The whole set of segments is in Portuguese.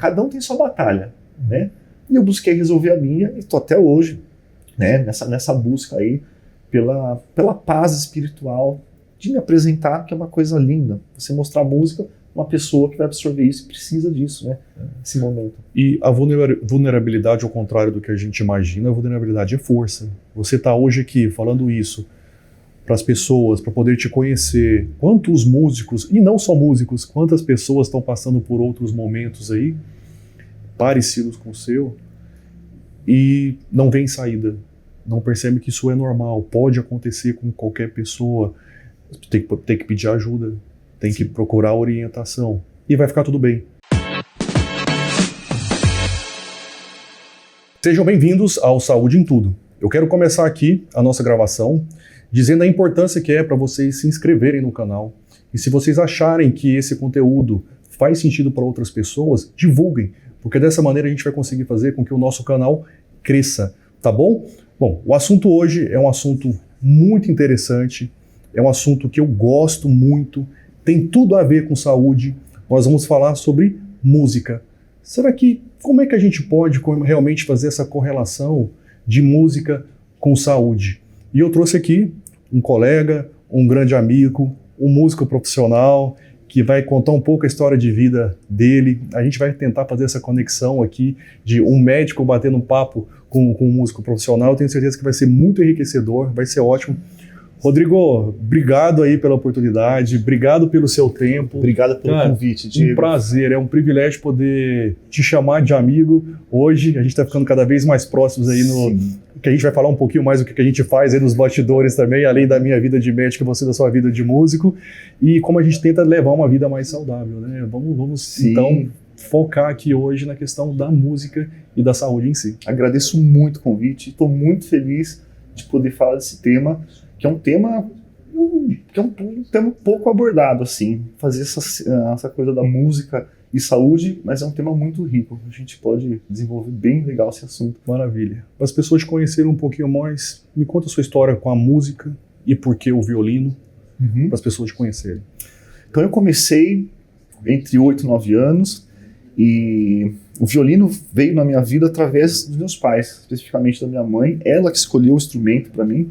cada um tem sua batalha, né? E eu busquei resolver a minha e estou até hoje, né, nessa busca aí pela paz espiritual de me apresentar, que é uma coisa linda. Você mostrar música, uma pessoa que vai absorver isso e precisa disso, né? Esse momento. E a vulnerabilidade, ao contrário do que a gente imagina, a vulnerabilidade é força. Você está hoje aqui falando isso para as pessoas, para poder te conhecer. Quantos músicos, e não só músicos, quantas pessoas estão passando por outros momentos aí, parecidos com o seu, e não vem saída. Não percebe que isso é normal, pode acontecer com qualquer pessoa. Tem que pedir ajuda, tem que procurar orientação, e vai ficar tudo bem. Sejam bem-vindos ao Saúde em Tudo. Eu quero começar aqui a nossa gravação dizendo a importância que é para vocês se inscreverem no canal. E se vocês acharem que esse conteúdo faz sentido para outras pessoas, divulguem, porque dessa maneira a gente vai conseguir fazer com que o nosso canal cresça, tá bom? Bom, o assunto hoje é um assunto muito interessante, é um assunto que eu gosto muito, tem tudo a ver com saúde. Nós vamos falar sobre música. Como é que a gente pode realmente fazer essa correlação de música com saúde? E eu trouxe aqui um colega, um grande amigo, um músico profissional, que vai contar um pouco a história de vida dele. A gente vai tentar fazer essa conexão aqui de um médico batendo um papo com um músico profissional. Eu tenho certeza que vai ser muito enriquecedor, vai ser ótimo. Rodrigo, obrigado aí pela oportunidade, obrigado pelo seu tempo. Obrigado pelo convite, Diego. Um prazer, é um privilégio poder te chamar de amigo. Hoje a gente está ficando cada vez mais próximos aí que a gente vai falar um pouquinho mais do que a gente faz aí nos bastidores também, além da minha vida de médico, você da sua vida de músico, e como a gente tenta levar uma vida mais saudável, né? Vamos então focar aqui hoje na questão da música e da saúde em si. Agradeço muito o convite, estou muito feliz de poder falar desse tema, que é um tema pouco abordado, assim, fazer essa coisa da música e saúde, mas é um tema muito rico. A gente pode desenvolver bem legal esse assunto. Maravilha. Para as pessoas te conhecerem um pouquinho mais, me conta a sua história com a música e por que o violino, para as pessoas te conhecerem. Então eu comecei entre 8 e 9 anos e o violino veio na minha vida através dos meus pais, especificamente da minha mãe. Ela que escolheu o instrumento para mim.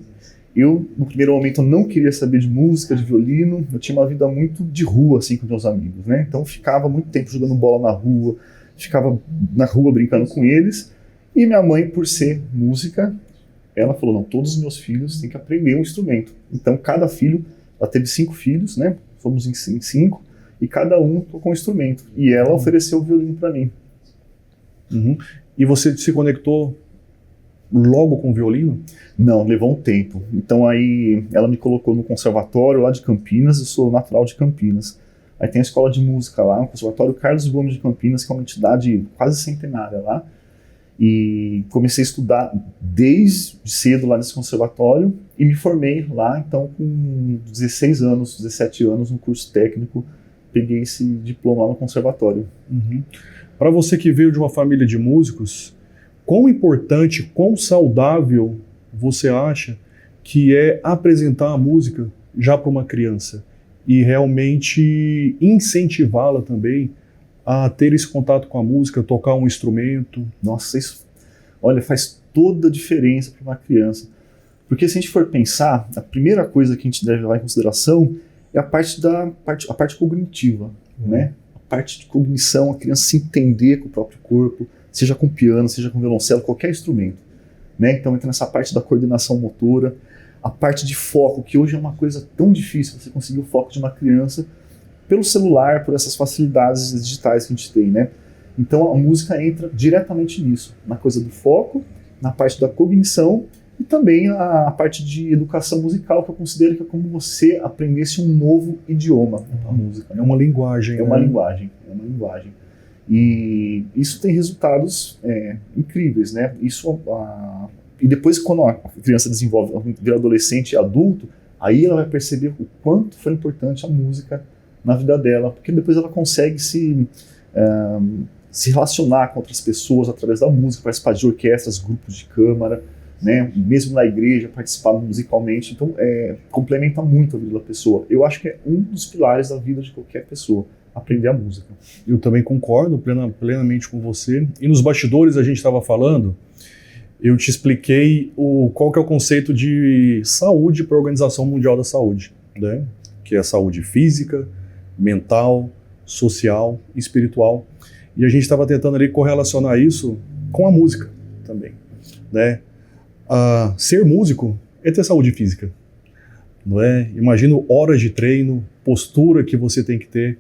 Eu, no primeiro momento, não queria saber de música, de violino. Eu tinha uma vida muito de rua, assim, com meus amigos, né? Então, eu ficava muito tempo jogando bola na rua, ficava na rua brincando com eles. E minha mãe, por ser música, ela falou, não, todos os meus filhos têm que aprender um instrumento. Então, cada filho, ela teve 5 filhos, né? Fomos em 5, e cada um tocou um instrumento. E ela ofereceu o violino para mim. E você se conectou logo com o violino? Não, levou um tempo. Então aí ela me colocou no conservatório lá de Campinas, eu sou natural de Campinas. Aí tem a escola de música lá, o conservatório Carlos Gomes de Campinas, que é uma entidade quase centenária lá. E comecei a estudar desde cedo lá nesse conservatório e me formei lá, então com 16 anos, 17 anos, no curso técnico, peguei esse diploma lá no conservatório. Para você que veio de uma família de músicos, quão importante, quão saudável você acha que é apresentar a música já para uma criança e realmente incentivá-la também a ter esse contato com a música, tocar um instrumento? Nossa, isso, olha, faz toda a diferença para uma criança. Porque se a gente for pensar, a primeira coisa que a gente deve levar em consideração é a parte cognitiva, né? A parte de cognição, a criança se entender com o próprio corpo, seja com piano, seja com violoncelo, qualquer instrumento, né? Então entra nessa parte da coordenação motora, a parte de foco, que hoje é uma coisa tão difícil, você conseguir o foco de uma criança pelo celular, por essas facilidades digitais que a gente tem, né? Então a música entra diretamente nisso, na coisa do foco, na parte da cognição e também a parte de educação musical, que eu considero que é como você aprendesse um novo idioma, a música. É uma linguagem. É uma linguagem. E isso tem resultados incríveis, né? E depois, quando a criança desenvolve, vira adolescente e adulto, aí ela vai perceber o quanto foi importante a música na vida dela, porque depois ela consegue se relacionar com outras pessoas através da música, participar de orquestras, grupos de câmara, né? Mesmo na igreja, participar musicalmente. Então, complementa muito a vida da pessoa. Eu acho que é um dos pilares da vida de qualquer pessoa, a aprender a música. Eu também concordo plenamente com você. E nos bastidores a gente estava falando, eu te expliquei qual que é o conceito de saúde para a Organização Mundial da Saúde, né? Que é a saúde física, mental, social e espiritual. E a gente estava tentando ali correlacionar isso com a música também, né? Ser músico é ter saúde física, não é? Imagino horas de treino, postura que você tem que ter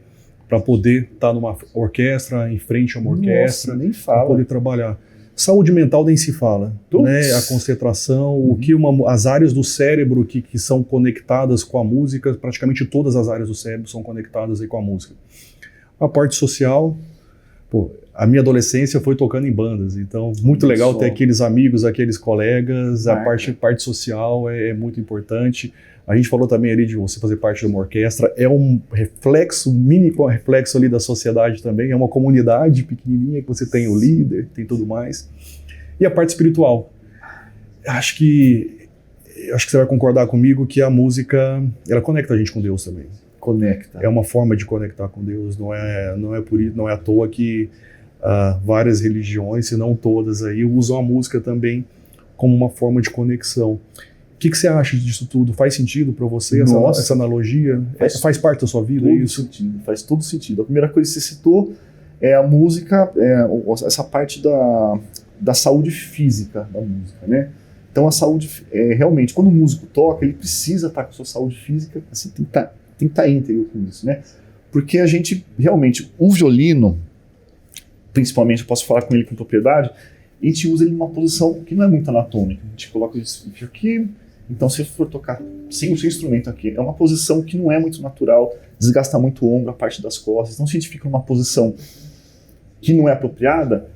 para poder estar numa orquestra, em frente a uma orquestra, para poder trabalhar. Saúde mental nem se fala, né? A concentração, o que as áreas do cérebro que são conectadas com a música, praticamente todas as áreas do cérebro são conectadas aí com a música. A parte social, a minha adolescência foi tocando em bandas, então muito legal ter aqueles amigos, aqueles colegas, a parte social é muito importante. A gente falou também ali de você fazer parte de uma orquestra, é um reflexo, mini reflexo ali da sociedade também, é uma comunidade pequenininha que você tem o líder, tem tudo mais. E a parte espiritual. Acho que você vai concordar comigo que a música, ela conecta a gente com Deus também. Conecta. É uma forma de conectar com Deus, não é à toa que várias religiões, se não todas aí, usam a música também como uma forma de conexão. O que você acha disso tudo? Faz sentido para você essa analogia? Faz parte da sua vida isso? Faz todo sentido. A primeira coisa que você citou é a música, essa parte da saúde física da música, né? Então a saúde, realmente, quando o músico toca, ele precisa estar com a sua saúde física, assim, tem que estar íntegro com isso, né? Porque a gente, realmente, o violino, principalmente, eu posso falar com ele com propriedade, a gente usa ele numa posição que não é muito anatômica. A gente coloca isso aqui. Então, se for tocar sem o seu instrumento aqui, é uma posição que não é muito natural, desgasta muito o ombro, a parte das costas. Então, se a gente fica numa posição que não é apropriada,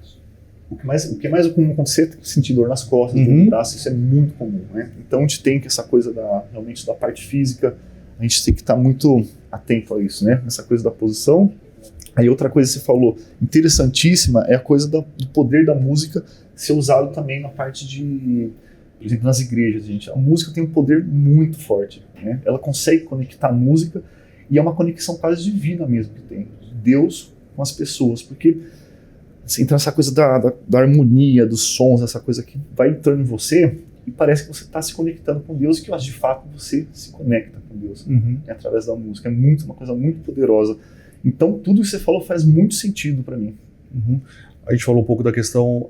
o que é mais comum acontecer é sentir dor nas costas, dor no braço, isso é muito comum, né? Então, a gente tem que essa coisa realmente da parte física, a gente tem que estar muito atento a isso, né? Essa coisa da posição. Aí, outra coisa que você falou, interessantíssima, é a coisa do poder da música ser usado também na parte de... Por exemplo, nas igrejas, gente, a música tem um poder muito forte, né? Ela consegue conectar a música e é uma conexão quase divina mesmo que tem. Deus com as pessoas, porque então essa coisa da harmonia, dos sons, essa coisa que vai entrando em você e parece que você está se conectando com Deus e que de fato você se conecta com Deus através da música. É uma coisa muito poderosa. Então tudo que você falou faz muito sentido para mim. A gente falou um pouco da questão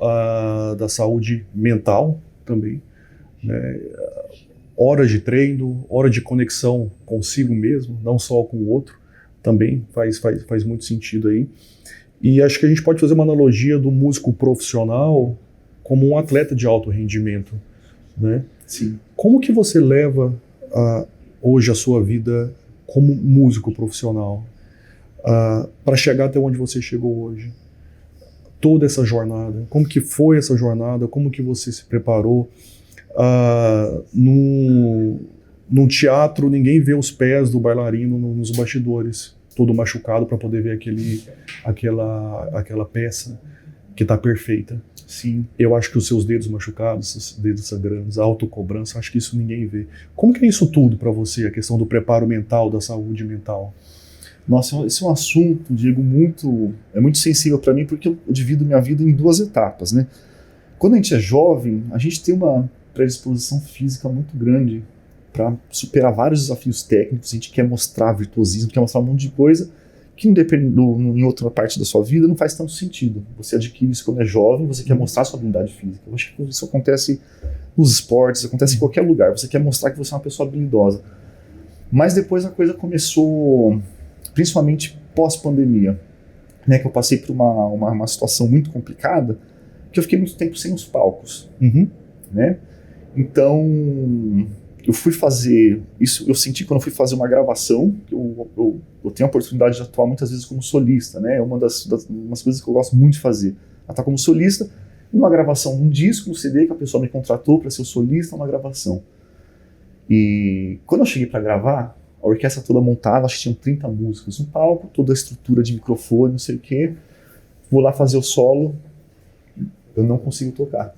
da saúde mental também. Né? Horas de treino, hora de conexão consigo mesmo, não só com o outro, também faz muito sentido aí. E acho que a gente pode fazer uma analogia do músico profissional como um atleta de alto rendimento, né? Sim. Como que você leva hoje a sua vida como músico profissional para chegar até onde você chegou hoje? Toda essa jornada, como que foi essa jornada, como que você se preparou? Num teatro, ninguém vê os pés do bailarino nos bastidores, todo machucado para poder ver aquela peça que está perfeita. Sim. Eu acho que os seus dedos machucados, os dedos sangrando, a autocobrança, acho que isso ninguém vê. Como que é isso tudo para você, a questão do preparo mental, da saúde mental? Nossa, esse é um assunto, Diego, é muito sensível para mim, porque eu divido minha vida em duas etapas, né? Quando a gente é jovem, a gente tem uma predisposição física muito grande para superar vários desafios técnicos. A gente quer mostrar virtuosismo, quer mostrar um monte de coisa que em outra parte da sua vida não faz tanto sentido. Você adquire isso quando é jovem, você quer mostrar sua habilidade física. Eu acho que isso acontece nos esportes, acontece em qualquer lugar. Você quer mostrar que você é uma pessoa habilidosa. Mas depois a coisa começou, principalmente pós-pandemia, né, que eu passei por uma situação muito complicada, que eu fiquei muito tempo sem os palcos, né? Então, eu fui fazer isso, eu senti quando eu fui fazer uma gravação, que eu tenho a oportunidade de atuar muitas vezes como solista, né? É uma das coisas que eu gosto muito de fazer, atuar como solista, numa gravação, um disco, um CD que a pessoa me contratou para ser o solista, uma gravação. E quando eu cheguei para gravar, a orquestra toda montada, acho que tinham 30 músicos no palco, toda a estrutura de microfone, não sei o quê. Vou lá fazer o solo, eu não consigo tocar.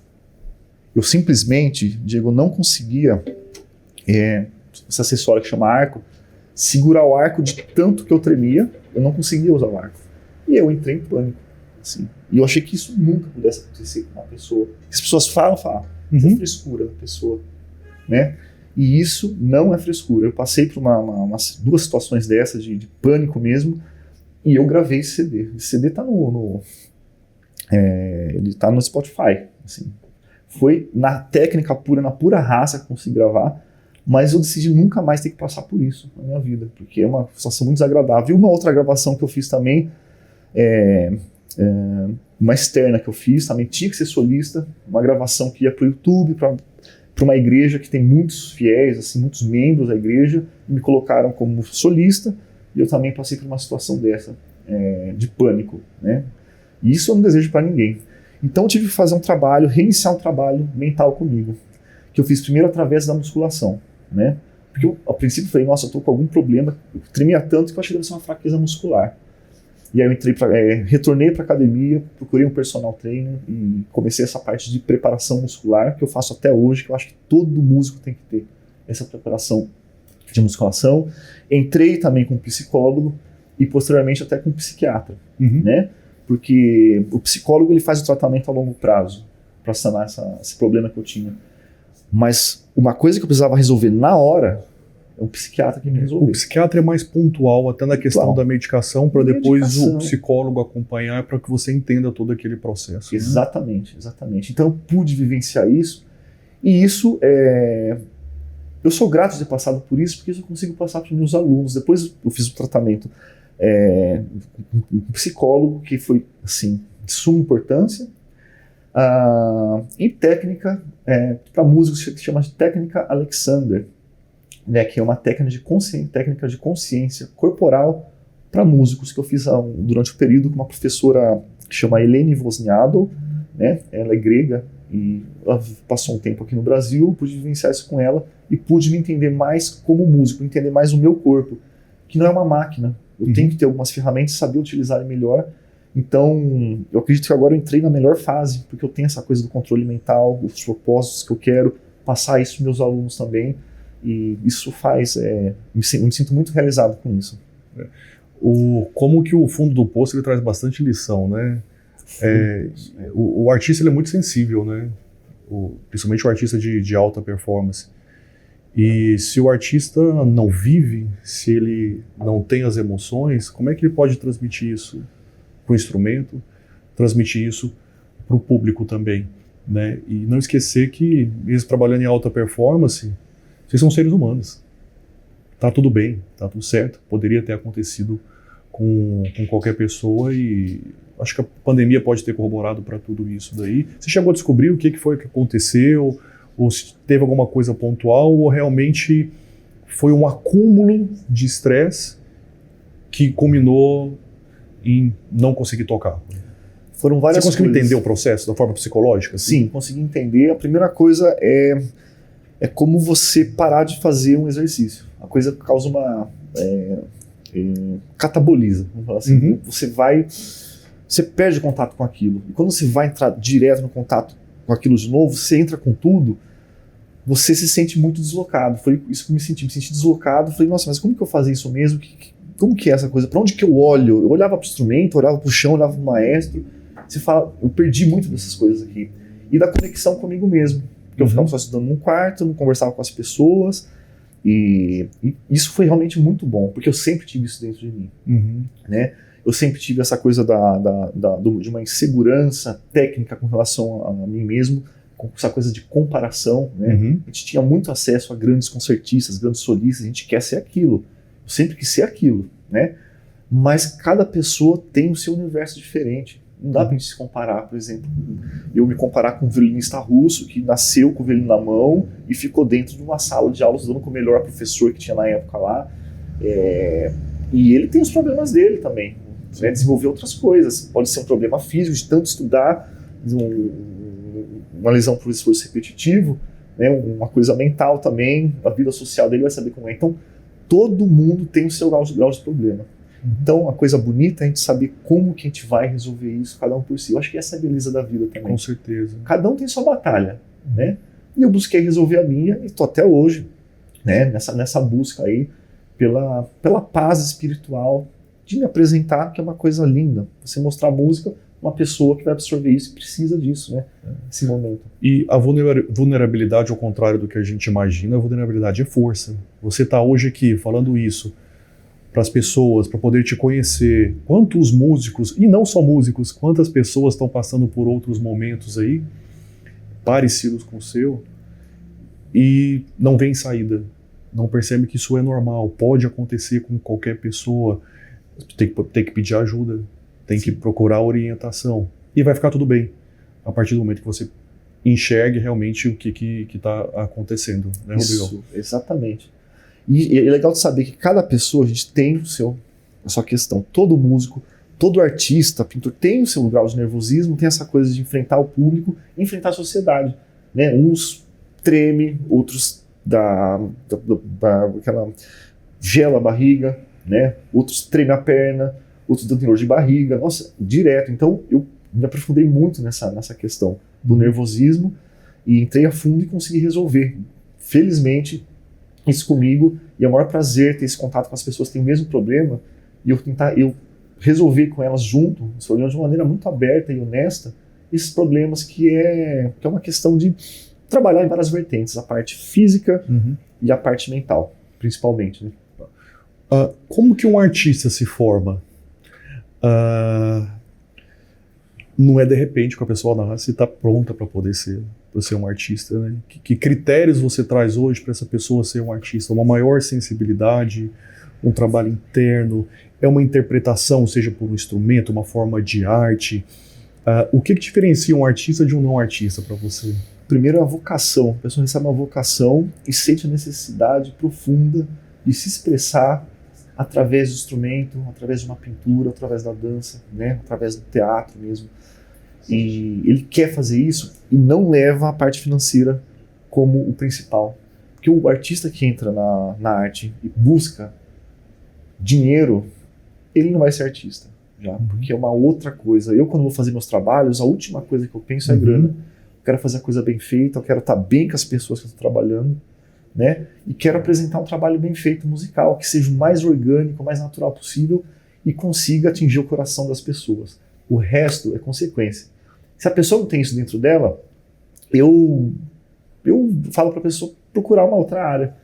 Eu simplesmente, Diego, não conseguia, esse acessório que chama arco, segurar o arco de tanto que eu tremia, eu não conseguia usar o arco. E eu entrei em pânico. Assim. E eu achei que isso nunca pudesse acontecer com uma pessoa. As pessoas falam, é frescura da pessoa, né? E isso não é frescura. Eu passei por duas situações dessas, de pânico mesmo, e eu gravei esse CD. Esse CD tá ele tá no Spotify. Assim. Foi na técnica pura, na pura raça que eu consegui gravar, mas eu decidi nunca mais ter que passar por isso na minha vida, porque é uma situação muito desagradável. E uma outra gravação que eu fiz também, uma externa que eu fiz, também tinha que ser solista, uma gravação que ia para o YouTube, para uma igreja que tem muitos fiéis, assim, muitos membros da igreja, me colocaram como solista, e eu também passei por uma situação dessa, de pânico, né? E isso eu não desejo para ninguém. Então eu tive que fazer um trabalho, reiniciar um trabalho mental comigo, que eu fiz primeiro através da musculação, né? Porque eu, ao princípio, falei, nossa, eu tô com algum problema, eu tremia tanto que eu achei que deve ser uma fraqueza muscular. E aí eu retornei para academia, procurei um personal trainer e comecei essa parte de preparação muscular, que eu faço até hoje, que eu acho que todo músico tem que ter essa preparação de musculação. Entrei também com um psicólogo e posteriormente até com um psiquiatra, né? Porque o psicólogo ele faz o tratamento a longo prazo para sanar esse problema que eu tinha. Mas uma coisa que eu precisava resolver na hora, é o psiquiatra que me resolveu. O psiquiatra é mais pontual, até na questão da medicação, para depois o psicólogo acompanhar, para que você entenda todo aquele processo. Exatamente, né? Exatamente. Então eu pude vivenciar isso, e isso eu sou grato de ter passado por isso, porque isso eu consigo passar para os meus alunos. Depois eu fiz o tratamento com um psicólogo, que foi assim, de suma importância, e técnica para músicos que se chama de técnica Alexander, né, que é uma técnica de consciência corporal para músicos, que eu fiz durante o período com uma professora que chama Eleni Wozniadel, né? Ela é grega e ela passou um tempo aqui no Brasil, pude vivenciar isso com ela e pude me entender mais como músico, entender mais o meu corpo, que não é uma máquina. Eu tenho que ter algumas ferramentas e saber utilizar melhor. Então, eu acredito que agora eu entrei na melhor fase, porque eu tenho essa coisa do controle mental, os propósitos que eu quero, passar isso para meus alunos também. E isso faz, me sinto muito realizado com isso. Como que o fundo do poço ele traz bastante lição, né? O artista ele é muito sensível, né? Principalmente o artista de alta performance. E se o artista não vive, se ele não tem as emoções, como é que ele pode transmitir isso para o instrumento, transmitir isso para o público também, né? E não esquecer que, mesmo trabalhando em alta performance, vocês são seres humanos. Tá tudo bem, tá tudo certo. Poderia ter acontecido com qualquer pessoa e acho que a pandemia pode ter corroborado para tudo isso daí. Você chegou a descobrir o que foi que aconteceu? Ou se teve alguma coisa pontual? Ou realmente foi um acúmulo de estresse que culminou em não conseguir tocar? Foram várias coisas. Você conseguiu entender o processo da forma psicológica? Assim? Sim, consegui entender. A primeira coisa é como você parar de fazer um exercício. A coisa causa uma... cataboliza, vamos falar assim. Você perde contato com aquilo. E quando você vai entrar direto no contato com aquilo de novo, você entra com tudo, você se sente muito deslocado. Foi isso que eu me senti deslocado. Falei, nossa, mas como que eu fazia isso mesmo? Como que é essa coisa? Para onde que eu olho? Eu olhava para o instrumento, olhava para o chão, olhava para o maestro. Você fala, eu perdi muito dessas coisas aqui. E da conexão comigo mesmo. Porque eu ficava só estudando num quarto, não conversava com as pessoas. E isso foi realmente muito bom, porque eu sempre tive isso dentro de mim. Né? Eu sempre tive essa coisa de uma insegurança técnica com relação a mim mesmo, com essa coisa de comparação. Né? A gente tinha muito acesso a grandes concertistas, grandes solistas, a gente quer ser aquilo. Eu sempre quis ser aquilo. Né? Mas cada pessoa tem o seu universo diferente. Não dá pra gente se comparar, por exemplo, eu me comparar com um violinista russo que nasceu com o violino na mão e ficou dentro de uma sala de aula estudando com o melhor professor que tinha na época lá. E ele tem os problemas dele também, né? Desenvolver outras coisas. Pode ser um problema físico, de tanto estudar, uma lesão por esforço repetitivo, né? Uma coisa mental também, a vida social dele vai saber como é. Então, todo mundo tem o seu grau de problema. Então, a coisa bonita é a gente saber como que a gente vai resolver isso, cada um por si. Eu acho que essa é a beleza da vida também. Com certeza. Cada um tem sua batalha, né? E eu busquei resolver a minha e estou até hoje, né, nessa busca aí. pela paz espiritual de me apresentar, que é uma coisa linda. Você mostrar música, uma pessoa que vai absorver isso e precisa disso, né? Esse momento. E a vulnerabilidade, ao contrário do que a gente imagina, a vulnerabilidade é força. Você está hoje aqui falando isso para as pessoas, para poder te conhecer. Quantos músicos, e não só músicos, quantas pessoas estão passando por outros momentos aí, parecidos com o seu, e não vem saída. Não percebe que isso é normal, pode acontecer com qualquer pessoa. Tem que pedir ajuda, tem que procurar orientação. E vai ficar tudo bem, a partir do momento que você enxergue realmente o que está acontecendo, né, Rodrigo? Isso, exatamente. E é legal de saber que cada pessoa, a gente tem a sua questão. Todo músico, todo artista, pintor, tem o seu grau de nervosismo, tem essa coisa de enfrentar o público, enfrentar a sociedade, né? Uns treme, outros aquela gela a barriga, né? Outros treme a perna, outros dão dor de barriga, nossa, direto. Então eu me aprofundei muito nessa questão do nervosismo e entrei a fundo e consegui resolver. Felizmente, isso comigo, e é o maior prazer ter esse contato com as pessoas que têm o mesmo problema e eu resolver com elas junto, de uma maneira muito aberta e honesta, esses problemas que é uma questão de trabalhar em várias vertentes, a parte física e a parte mental, principalmente, né? Como que um artista se forma? Não é de repente que a pessoa nasce e está pronta para poder ser um artista, né? Que critérios você traz hoje para essa pessoa ser um artista? Uma maior sensibilidade, um trabalho interno, é uma interpretação, seja por um instrumento, uma forma de arte? O que diferencia um artista de um não artista para você? Primeiro, a vocação. A pessoa recebe uma vocação e sente a necessidade profunda de se expressar através do instrumento, através de uma pintura, através da dança, né? Através do teatro mesmo. E ele quer fazer isso e não leva a parte financeira como o principal. Porque o artista que entra na arte e busca dinheiro, ele não vai ser artista, já, porque é uma outra coisa. Eu, quando vou fazer meus trabalhos, a última coisa que eu penso é grana. Eu quero fazer a coisa bem feita, eu quero estar bem com as pessoas que eu estou trabalhando, né? E quero apresentar um trabalho bem feito musical, que seja o mais orgânico, o mais natural possível e consiga atingir o coração das pessoas. O resto é consequência. Se a pessoa não tem isso dentro dela, eu falo para a pessoa procurar uma outra área,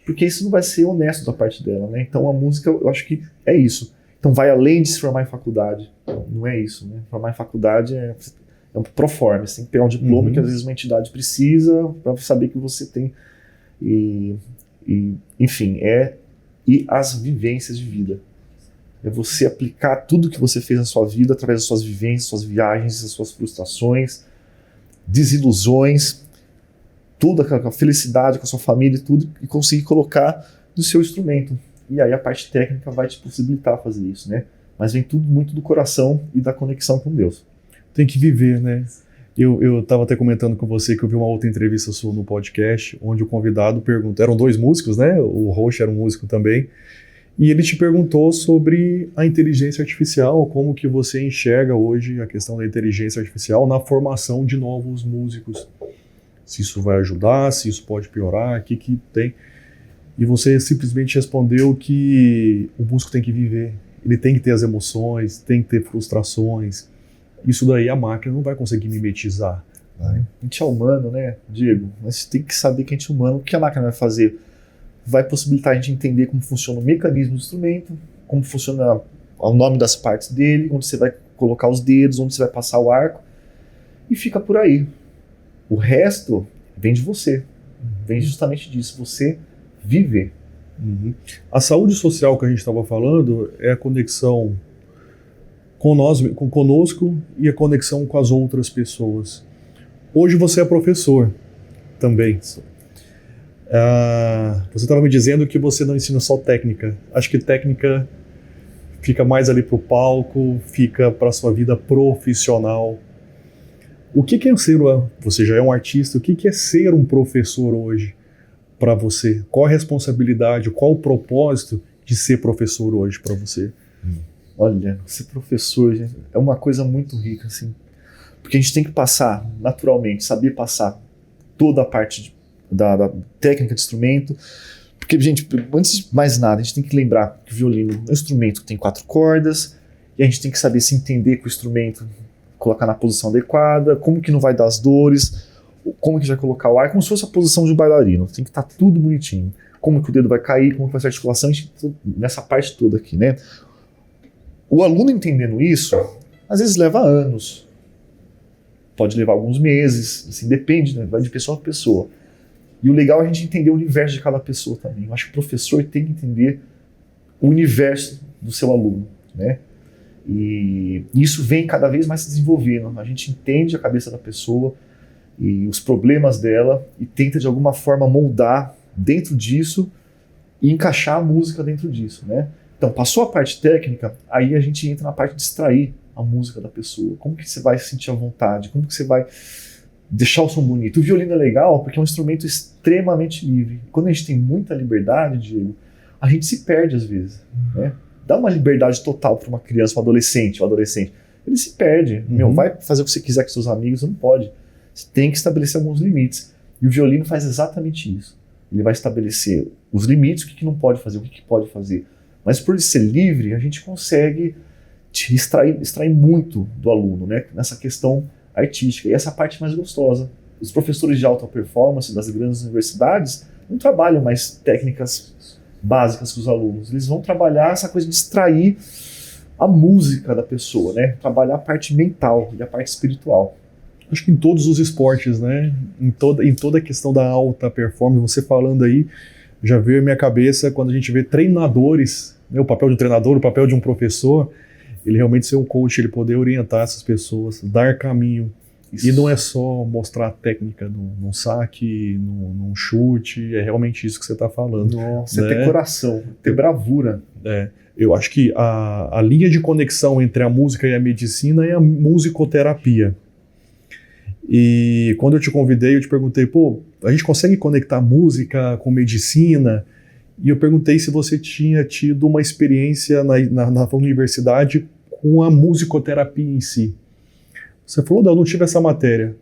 porque isso não vai ser honesto da parte dela, né? Então a música, eu acho que é isso. Então vai além de se formar em faculdade. Não é isso, né? Formar em faculdade é um proforma, você tem que pegar um diploma que às vezes uma entidade precisa para saber que você tem. Enfim, e as vivências de vida. É você aplicar tudo que você fez na sua vida através das suas vivências, suas viagens, as suas frustrações, desilusões, tudo, a felicidade com a sua família e tudo, e conseguir colocar no seu instrumento. E aí a parte técnica vai te possibilitar fazer isso, né? Mas vem tudo muito do coração e da conexão com Deus. Tem que viver, né? Eu estava até comentando com você que eu vi uma outra entrevista sua no podcast, onde o convidado perguntou, eram 2 músicos, né? O host era um músico também, e ele te perguntou sobre a inteligência artificial, como que você enxerga hoje a questão da inteligência artificial na formação de novos músicos. Se isso vai ajudar, se isso pode piorar, o que tem. E você simplesmente respondeu que o músico tem que viver, ele tem que ter as emoções, tem que ter frustrações. Isso daí a máquina não vai conseguir mimetizar. A gente é humano, né, Diego? Mas você tem que saber que a gente é humano. O que a máquina vai fazer? Vai possibilitar a gente entender como funciona o mecanismo do instrumento, como funciona o nome das partes dele, onde você vai colocar os dedos, onde você vai passar o arco, e fica por aí. O resto vem de você. Vem justamente disso, você viver. A saúde social que a gente estava falando é a conexão conosco e a conexão com as outras pessoas. Hoje você é professor também. Você estava me dizendo que você não ensina só técnica. Acho que técnica fica mais ali para o palco, fica para a sua vida profissional. O que é ser, você já é um artista, o que é ser um professor hoje para você? Qual a responsabilidade, qual o propósito de ser professor hoje para você? Olha, ser professor, gente, é uma coisa muito rica, assim, porque a gente tem que passar, naturalmente, saber passar toda a parte da técnica de instrumento, porque Porque, gente, antes de mais nada, a gente tem que lembrar que o violino é um instrumento que tem 4 cordas, e a gente tem que saber se entender com o instrumento, colocar na posição adequada, como que não vai dar as dores, como que vai colocar o ar, como se fosse a posição de um bailarino. Tem que estar tudo bonitinho. Como que o dedo vai cair, como que vai ser a articulação, nessa parte toda aqui, né? O aluno entendendo isso, às vezes leva anos. Pode levar alguns meses, assim, depende, né? Vai de pessoa a pessoa. E o legal é a gente entender o universo de cada pessoa também. Eu acho que o professor tem que entender o universo do seu aluno, né? E isso vem cada vez mais se desenvolvendo. A gente entende a cabeça da pessoa e os problemas dela e tenta de alguma forma moldar dentro disso e encaixar a música dentro disso, né? Então, passou a parte técnica, aí a gente entra na parte de extrair a música da pessoa. Como que você vai se sentir à vontade? Como que você vai deixar o som bonito? O violino é legal porque é um instrumento extremamente livre. Quando a gente tem muita liberdade, Diego, a gente se perde às vezes, né? Dá uma liberdade total para uma criança, um adolescente, ele se perde. Vai fazer o que você quiser com seus amigos, não pode. Você tem que estabelecer alguns limites. E o violino faz exatamente isso. Ele vai estabelecer os limites, o que não pode fazer, o que pode fazer. Mas por ele ser livre, a gente consegue extrair muito do aluno, né? Nessa questão artística. E essa é a parte mais gostosa. Os professores de alta performance das grandes universidades não trabalham mais técnicas básicas com os alunos. Eles vão trabalhar essa coisa de extrair a música da pessoa, né? Trabalhar a parte mental e a parte espiritual. Acho que em todos os esportes, né? Em toda a questão da alta performance, você falando aí, já veio à minha cabeça quando a gente vê treinadores, né? O papel de um treinador, o papel de um professor, ele realmente ser um coach, ele poder orientar essas pessoas, dar caminho. Isso. E não é só mostrar a técnica num saque, num chute, é realmente isso que você está falando. Nossa, né? Ter coração, ter bravura. Eu acho que a linha de conexão entre a música e a medicina é a musicoterapia. E quando eu te convidei, eu te perguntei, a gente consegue conectar música com medicina? E eu perguntei se você tinha tido uma experiência na universidade com a musicoterapia em si. Você falou, não tive essa matéria.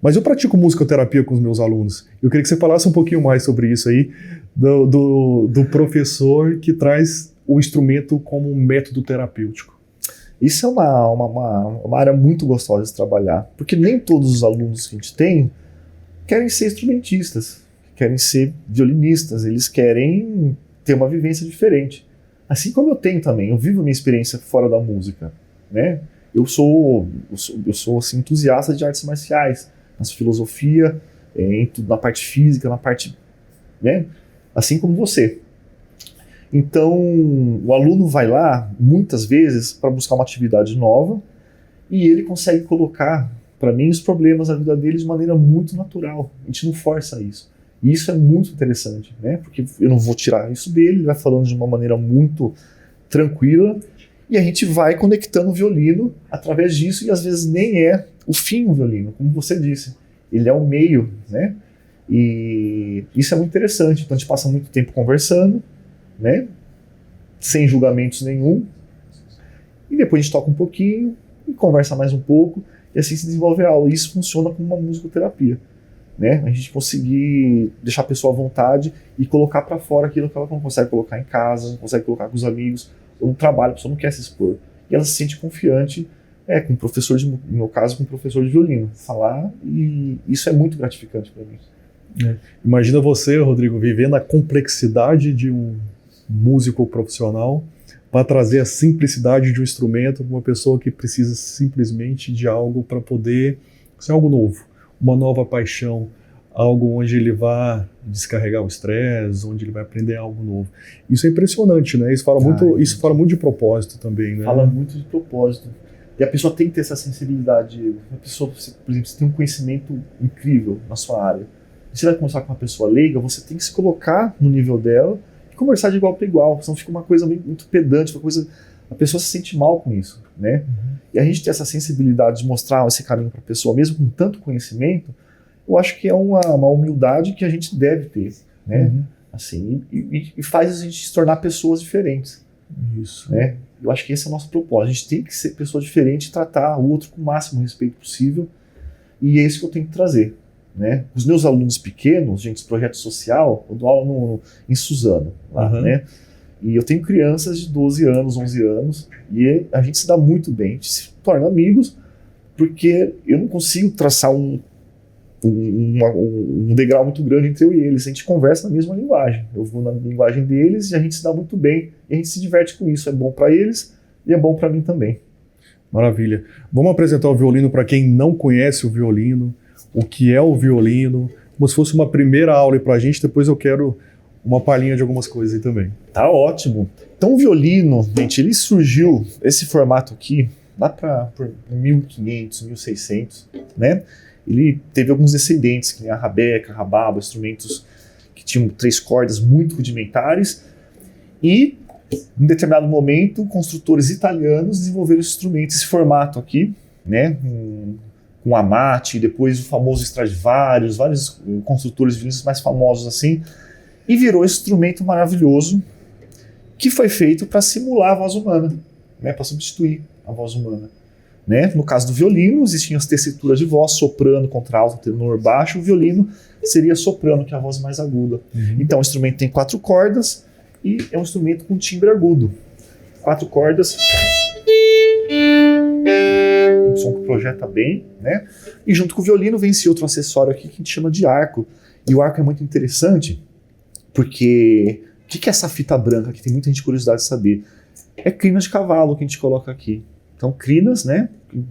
Mas eu pratico musicoterapia com os meus alunos. Eu queria que você falasse um pouquinho mais sobre isso aí, do professor que traz o instrumento como um método terapêutico. Isso é uma área muito gostosa de trabalhar, porque nem todos os alunos que a gente tem querem ser instrumentistas, querem ser violinistas, eles querem ter uma vivência diferente. Assim como eu tenho também, eu vivo a minha experiência fora da música, né? Eu sou assim, entusiasta de artes marciais, na filosofia, na parte física, na parte, né? Assim como você. Então, o aluno vai lá, muitas vezes, para buscar uma atividade nova e ele consegue colocar, para mim, os problemas da vida dele de maneira muito natural. A gente não força isso. E isso é muito interessante, né? Porque eu não vou tirar isso dele, ele vai falando de uma maneira muito tranquila e a gente vai conectando o violino através disso e às vezes nem é o fim do violino, como você disse. Ele é o meio, né? E isso é muito interessante. Então, a gente passa muito tempo conversando, né? Sem julgamentos nenhum, e depois a gente toca um pouquinho e conversa mais um pouco e assim se desenvolve a aula. Isso funciona como uma musicoterapia, né? A gente conseguir deixar a pessoa à vontade e colocar para fora aquilo que ela não consegue colocar em casa, não consegue colocar com os amigos ou no trabalho, a pessoa não quer se expor e ela se sente confiante com o professor, no meu caso, com o professor de violino, falar, e isso é muito gratificante para mim. Imagina você, Rodrigo, vivendo a complexidade de um músico profissional para trazer a simplicidade de um instrumento para uma pessoa que precisa simplesmente de algo para poder ser algo novo, uma nova paixão, algo onde ele vai descarregar o estresse, onde ele vai aprender algo novo. Isso é impressionante, né? Isso fala muito de propósito também, né? Fala muito de propósito. E a pessoa tem que ter essa sensibilidade. A pessoa, por exemplo, você tem um conhecimento incrível na sua área. Você vai conversar com uma pessoa leiga, você tem que se colocar no nível dela e conversar de igual para igual, senão fica uma coisa muito pedante, a pessoa se sente mal com isso, né? E a gente ter essa sensibilidade de mostrar esse caminho para a pessoa, mesmo com tanto conhecimento, eu acho que é uma humildade que a gente deve ter, né? Assim, e faz a gente se tornar pessoas diferentes. Isso. Né? Eu acho que esse é o nosso propósito. A gente tem que ser pessoa diferente e tratar o outro com o máximo respeito possível, e é isso que eu tenho que trazer. né? Os meus alunos pequenos, gente, projeto social, eu dou aula em Suzano, lá, né? E eu tenho crianças de 12 anos, 11 anos, e a gente se dá muito bem, a gente se torna amigos, porque eu não consigo traçar um degrau muito grande entre eu e eles. A gente conversa na mesma linguagem. Eu vou na linguagem deles e a gente se dá muito bem. E a gente se diverte com isso. É bom para eles e é bom para mim também. Maravilha. Vamos apresentar o violino para quem não conhece o violino, o que é o violino, como se fosse uma primeira aula para a gente. Depois eu quero uma palhinha de algumas coisas aí também. Tá ótimo. Então o violino, gente, ele surgiu, esse formato aqui, lá para 1500, 1600, né? Ele teve alguns descendentes, que nem a rabeca, a rababa, instrumentos que tinham 3 cordas muito rudimentares. E, em determinado momento, construtores italianos desenvolveram esse instrumento, esse formato aqui, né? Com Amati, depois o famoso Stradivarius, vários construtores violinistas mais famosos assim. E virou esse instrumento maravilhoso que foi feito para simular a voz humana, né? Para substituir a voz humana. Né? No caso do violino, existiam as tessituras de voz, soprano, contralto, tenor, baixo. O violino seria soprano, que é a voz mais aguda. Então o instrumento tem 4 cordas e é um instrumento com timbre agudo. 4 cordas. Um som que projeta bem, né? E junto com o violino vem esse outro acessório aqui que a gente chama de arco. E o arco é muito interessante porque o que é essa fita branca que tem muita gente curiosidade de saber? É crina de cavalo que a gente coloca aqui. Então, crinas, né?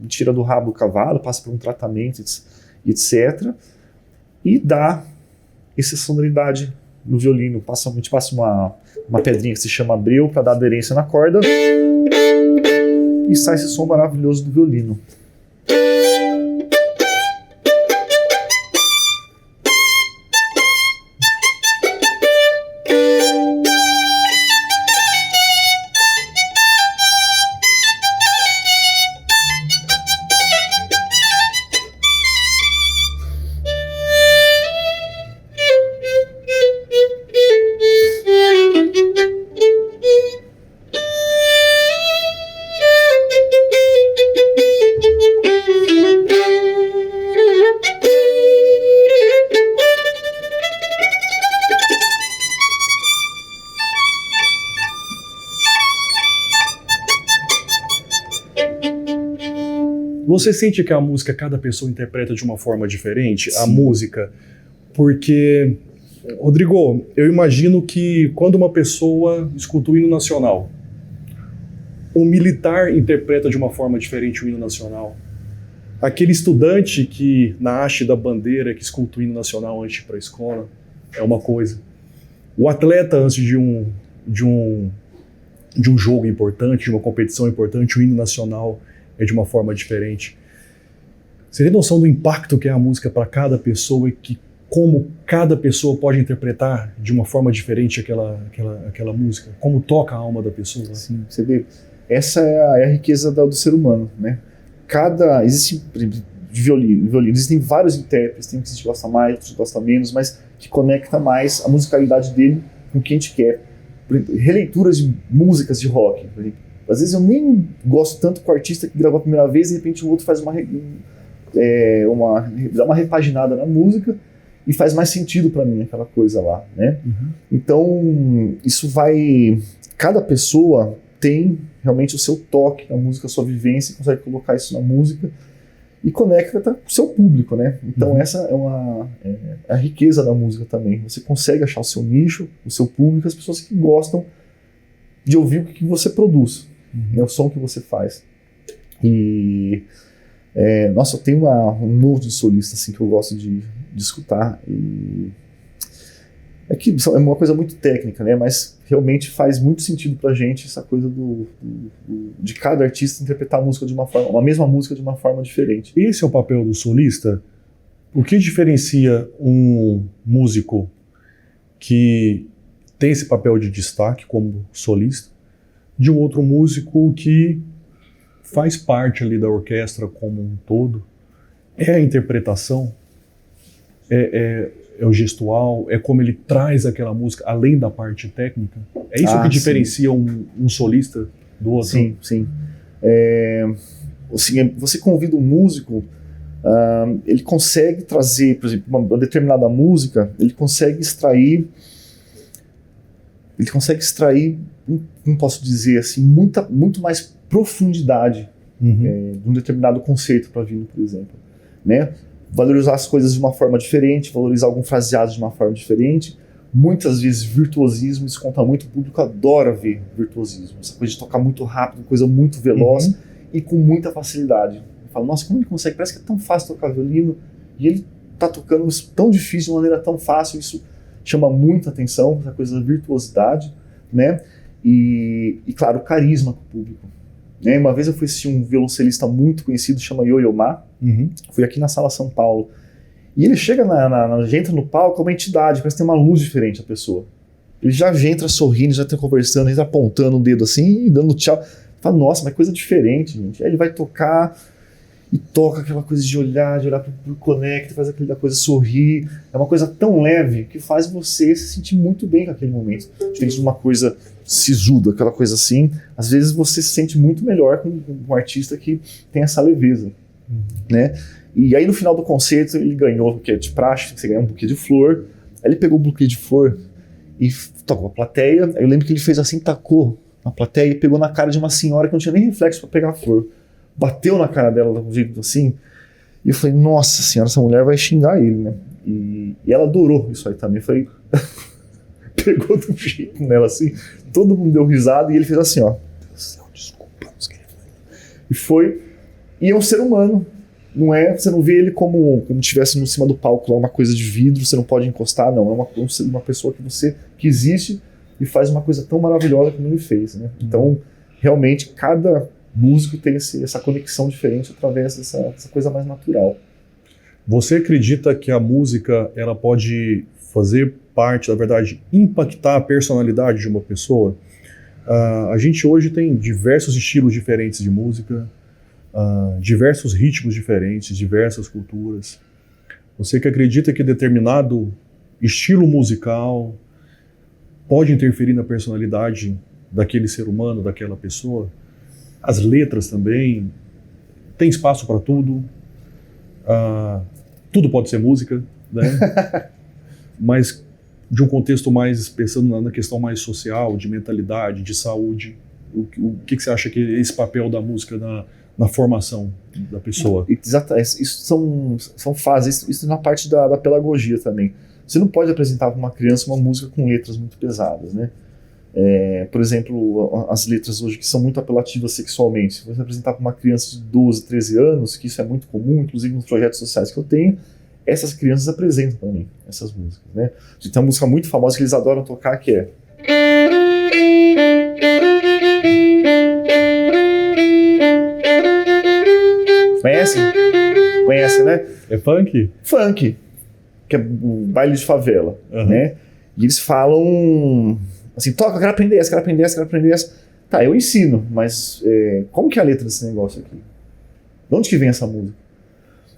Tira do rabo do cavalo, passa por um tratamento, etc. E dá essa sonoridade no violino. A gente passa uma pedrinha que se chama breu para dar aderência na corda. E sai esse som maravilhoso do violino. Você sente que a música, cada pessoa interpreta de uma forma diferente? Sim. A música? Porque, Rodrigo, eu imagino que quando uma pessoa escuta o hino nacional, um militar interpreta de uma forma diferente o hino nacional. Aquele estudante que, na haste da bandeira, que escuta o hino nacional antes de ir para a escola, é uma coisa. O atleta, antes de um jogo importante, de uma competição importante, o hino nacional é de uma forma diferente. Você tem noção do impacto que é a música para cada pessoa e que como cada pessoa pode interpretar de uma forma diferente aquela música? Como toca a alma da pessoa? Sim, você vê. Essa é a riqueza do ser humano, né? Existe de violino, existem vários intérpretes, tem que a gente gosta mais, outros gosta menos, mas que conecta mais a musicalidade dele com o que a gente quer. Por exemplo, releituras de músicas de rock, por exemplo. Às vezes eu nem gosto tanto com o artista que gravou a primeira vez e de repente o outro faz dá uma repaginada na música e faz mais sentido para mim aquela coisa lá, né? Então, isso vai... Cada pessoa tem realmente o seu toque na música, a sua vivência, consegue colocar isso na música e conecta com o seu público, né? Então essa é a riqueza da música também. Você consegue achar o seu nicho, o seu público, as pessoas que gostam de ouvir o que você produz. É o som que você faz. E nossa, eu tenho um monte de solista assim, que eu gosto de escutar. E é que é uma coisa muito técnica, né? Mas realmente faz muito sentido pra gente essa coisa de cada artista interpretar a música de uma forma, uma mesma música de uma forma diferente. Esse é o papel do solista? O que diferencia um músico que tem esse papel de destaque como solista de um outro músico que faz parte ali da orquestra como um todo? É a interpretação? É o gestual? É como ele traz aquela música além da parte técnica? É isso que diferencia um solista do outro? Sim, sim. Você convida um músico ele consegue trazer, por exemplo, uma determinada música, ele consegue extrair, não posso dizer assim, muito mais profundidade de um determinado conceito para vir, por exemplo, né? Valorizar as coisas de uma forma diferente, valorizar algum fraseado de uma forma diferente. Muitas vezes virtuosismo, isso conta muito, o público adora ver virtuosismo, essa coisa de tocar muito rápido, coisa muito veloz e com muita facilidade. Eu falo, nossa, como ele consegue? Parece que é tão fácil tocar violino e ele tá tocando isso tão difícil, de uma maneira tão fácil. Isso chama muita atenção, essa coisa da virtuosidade, né? E claro, o carisma com o público. Né? Uma vez eu fui assistir um violoncelista muito conhecido, chama Yo-Yo Ma, fui aqui na Sala São Paulo, e ele chega, já entra no palco, é uma entidade, parece que tem uma luz diferente a pessoa. Ele já entra sorrindo, já está conversando, ele está apontando um dedo assim e dando tchau. Fala, nossa, mas coisa diferente, gente. Aí ele vai tocar e toca aquela coisa de olhar pro conecta, faz aquela coisa sorrir. É uma coisa tão leve que faz você se sentir muito bem com aquele momento. Diferente de uma coisa sisuda, aquela coisa assim. Às vezes você se sente muito melhor com um artista que tem essa leveza, né? E aí no final do concerto ele ganhou, porque é de praxe, você ganha um buquê de flor. Aí ele pegou o buquê de flor e tocou a plateia. Aí eu lembro que ele fez assim, tacou na plateia e pegou na cara de uma senhora que não tinha nem reflexo para pegar a flor. Bateu na cara dela de um jeito assim. E eu falei, nossa senhora, essa mulher vai xingar ele, né? E ela adorou isso aí também. Foi pegou do jeito nela assim. Todo mundo deu risada e ele fez assim, ó. Deus do céu, desculpa, não sei o que ele falou. E foi. E é um ser humano. Não é, você não vê ele como estivesse no cima do palco lá, uma coisa de vidro, você não pode encostar, não. É uma pessoa que existe e faz uma coisa tão maravilhosa como ele fez, né? Então, realmente, cada músico tem essa conexão diferente através dessa coisa mais natural. Você acredita que a música ela pode fazer parte, na verdade, impactar a personalidade de uma pessoa? A gente hoje tem diversos estilos diferentes de música, diversos ritmos diferentes, diversas culturas. Você que acredita que determinado estilo musical pode interferir na personalidade daquele ser humano, daquela pessoa? As letras também, tem espaço para tudo, tudo pode ser música, né? Mas de um contexto mais, pensando na questão mais social, de mentalidade, de saúde, o que você acha que é esse papel da música na formação da pessoa? Exato, isso são fases, isso na parte da pedagogia também. Você não pode apresentar para uma criança uma música com letras muito pesadas, né? Por exemplo, as letras hoje que são muito apelativas sexualmente. Se você apresentar para uma criança de 12, 13 anos, que isso é muito comum, inclusive nos projetos sociais que eu tenho, essas crianças apresentam para mim essas músicas, né? Tem uma música muito famosa que eles adoram tocar, que é... Conhece? Conhece, né? É funk? Funk, que é o baile de favela, né? E eles falam assim, toca, eu quero aprender essa, quero aprender essa, quero aprender essa. Tá, eu ensino, mas como que é a letra desse negócio aqui? De onde que vem essa música?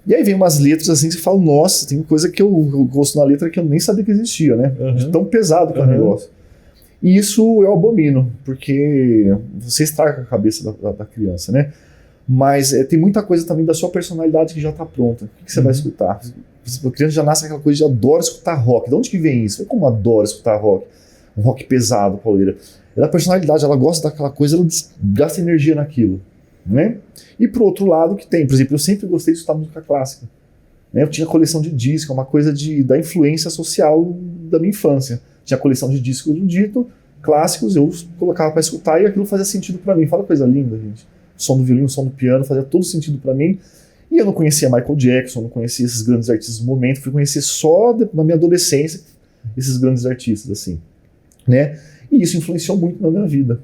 E aí vem umas letras assim que você fala, nossa, tem coisa que eu gosto na letra que eu nem sabia que existia, né? De tão pesado que é o negócio. E isso eu abomino, porque você estraga a cabeça da criança, né? Mas tem muita coisa também da sua personalidade que já está pronta. O que você vai escutar? A criança já nasce com aquela coisa de adora escutar rock. De onde que vem isso? Como adora escutar rock? Um rock pesado, pauleira. Ela é a personalidade, ela gosta daquela coisa, ela gasta energia naquilo, né? E pro outro lado que tem, por exemplo, eu sempre gostei de escutar música clássica, né? Eu tinha coleção de discos, uma coisa da influência social da minha infância. Tinha coleção de discos erudito, clássicos, eu colocava para escutar e aquilo fazia sentido para mim. Fala coisa linda, gente. O som do violino, o som do piano fazia todo sentido para mim. E eu não conhecia Michael Jackson, não conhecia esses grandes artistas do momento, fui conhecer só na minha adolescência esses grandes artistas, assim, né? E isso influenciou muito na minha vida,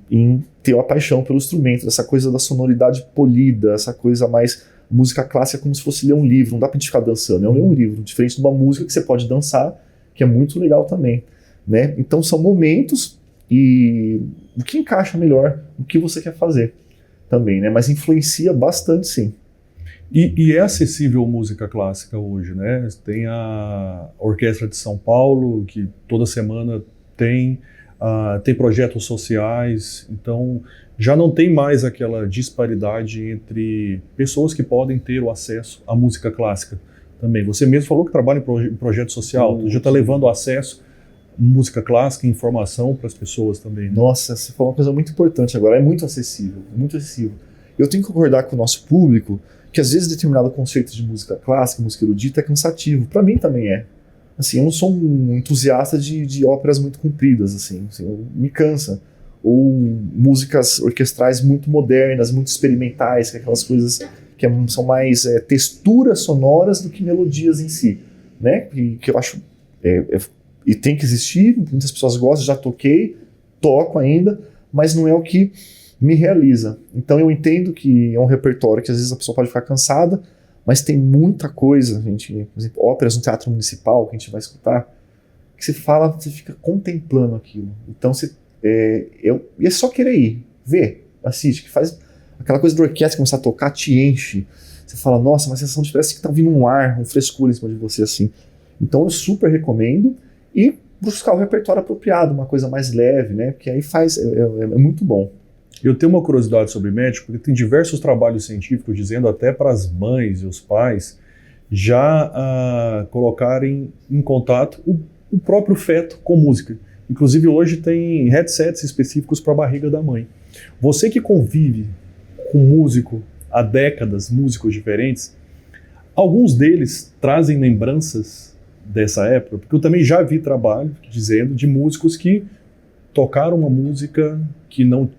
em ter uma paixão pelo instrumento, essa coisa da sonoridade polida, essa coisa mais música clássica, como se fosse ler um livro, não dá pra gente ficar dançando, é ler um livro, diferente de uma música que você pode dançar, que é muito legal também, né? Então são momentos e o que encaixa melhor, o que você quer fazer também, né? Mas influencia bastante, sim. E é acessível música clássica hoje, né? Tem a Orquestra de São Paulo, que toda semana tem projetos sociais, então já não tem mais aquela disparidade entre pessoas que podem ter o acesso à música clássica também. Você mesmo falou que trabalha em projeto social, já está levando acesso à música clássica e informação para as pessoas também. Né? Nossa, você falou uma coisa muito importante agora, é muito acessível, muito acessível. Eu tenho que concordar com o nosso público que às vezes determinado conceito de música clássica, música erudita é cansativo. Para mim também é. Assim, eu não sou um entusiasta de óperas muito compridas, assim, me cansa. Ou músicas orquestrais muito modernas, muito experimentais, que é aquelas coisas que são mais texturas sonoras do que melodias em si, né? Que eu acho e tem que existir, muitas pessoas gostam, já toquei, toco ainda, mas não é o que me realiza. Então eu entendo que é um repertório que às vezes a pessoa pode ficar cansada, mas tem muita coisa, gente, por exemplo, óperas no Teatro Municipal que a gente vai escutar, que você fala, você fica contemplando aquilo. Então e é só querer ir, ver, assiste, que faz aquela coisa da orquestra começar a tocar, te enche. Você fala, nossa, uma sensação de parece que tá vindo um ar, um frescura em cima de você, assim. Então eu super recomendo e buscar o repertório apropriado, uma coisa mais leve, né? Porque aí é muito bom. Eu tenho uma curiosidade sobre médico, porque tem diversos trabalhos científicos dizendo até para as mães e os pais já colocarem em contato o próprio feto com música. Inclusive hoje tem headsets específicos para a barriga da mãe. Você que convive com músico há décadas, músicos diferentes, alguns deles trazem lembranças dessa época, porque eu também já vi trabalho dizendo de músicos que tocaram uma música que não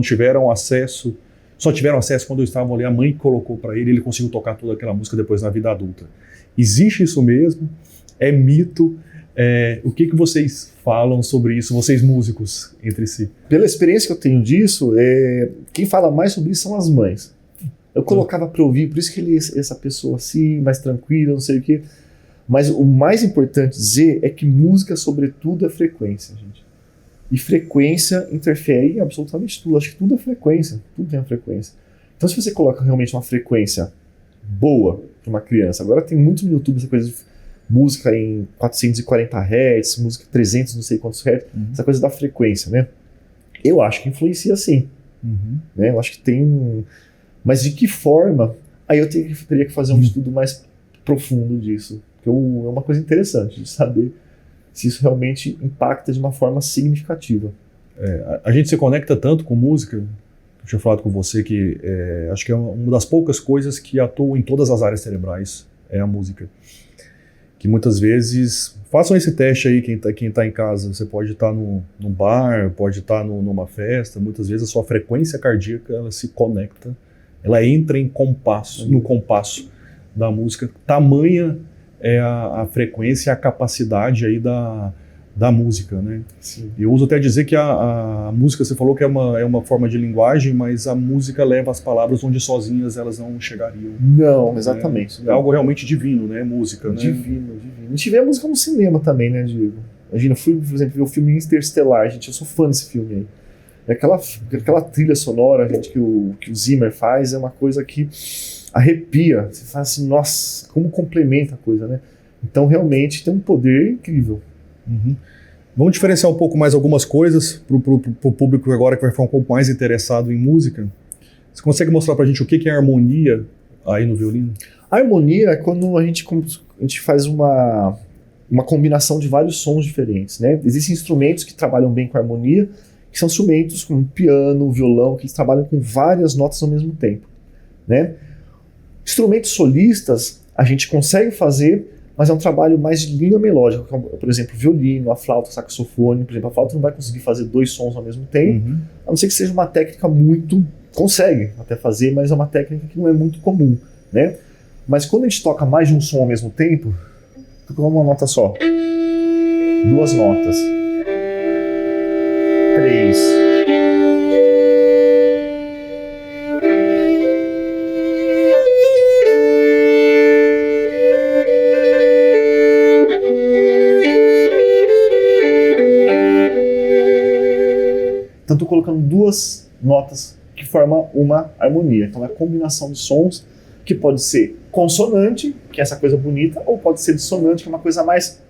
tiveram acesso, só tiveram acesso quando estavam ali, a mãe colocou para ele conseguiu tocar toda aquela música depois na vida adulta. Existe isso mesmo? É mito? O que vocês falam sobre isso, vocês músicos, entre si? Pela experiência que eu tenho disso, quem fala mais sobre isso são as mães. Eu colocava para ouvir, por isso que ele é essa pessoa assim, mais tranquila, não sei o quê. Mas o mais importante dizer é que música, sobretudo, é frequência, gente. E frequência interfere em absolutamente tudo. Acho que tudo é frequência, tudo tem uma frequência. Então se você coloca realmente uma frequência boa para uma criança, agora tem muito no YouTube essa coisa de música em 440 Hz, música 300 não sei quantos Hz, essa coisa da frequência, né? Eu acho que influencia sim. Né? Eu acho que tem... Mas de que forma? Aí eu teria que fazer um estudo mais profundo disso. Porque é uma coisa interessante de saber se isso realmente impacta de uma forma significativa. A gente se conecta tanto com música, eu tinha falado com você que acho que é uma das poucas coisas que atuam em todas as áreas cerebrais, é a música. Que muitas vezes, façam esse teste aí, quem tá em casa, você pode estar num bar, pode estar numa festa, muitas vezes a sua frequência cardíaca, ela se conecta, ela entra em compasso, no compasso da música, tamanha é a frequência, a capacidade aí da música, né? Sim. Eu uso até dizer que a música, você falou que é uma forma de linguagem, mas a música leva as palavras onde sozinhas elas não chegariam. Não, exatamente. É algo realmente divino, né? Música, né? Divino. A gente vê a música no cinema também, né, Diego? Imagina, eu fui, por exemplo, ver o filme Interestelar, gente, eu sou fã desse filme aí. Aquela trilha sonora, gente, que o Zimmer faz é uma coisa que arrepia. Você fala assim, nossa, como complementa a coisa, né? Então, realmente, tem um poder incrível. Vamos diferenciar um pouco mais algumas coisas para o público agora que vai ficar um pouco mais interessado em música. Você consegue mostrar para a gente o que é harmonia aí no violino? A harmonia é quando a gente faz uma combinação de vários sons diferentes, né? Existem instrumentos que trabalham bem com harmonia, que são instrumentos como piano, violão, que eles trabalham com várias notas ao mesmo tempo, né? Instrumentos solistas a gente consegue fazer, mas é um trabalho mais de linha melódica, como, por exemplo, violino, a flauta, o saxofone. Por exemplo, a flauta não vai conseguir fazer dois sons ao mesmo tempo, a não ser que seja uma técnica muito... Consegue até fazer, mas é uma técnica que não é muito comum, né? Mas quando a gente toca mais de um som ao mesmo tempo, toca uma nota só. Duas notas. Três. Então estou colocando duas notas que formam uma harmonia. Então é a combinação de sons que pode ser consonante, que é essa coisa bonita, ou pode ser dissonante, que é uma coisa mais...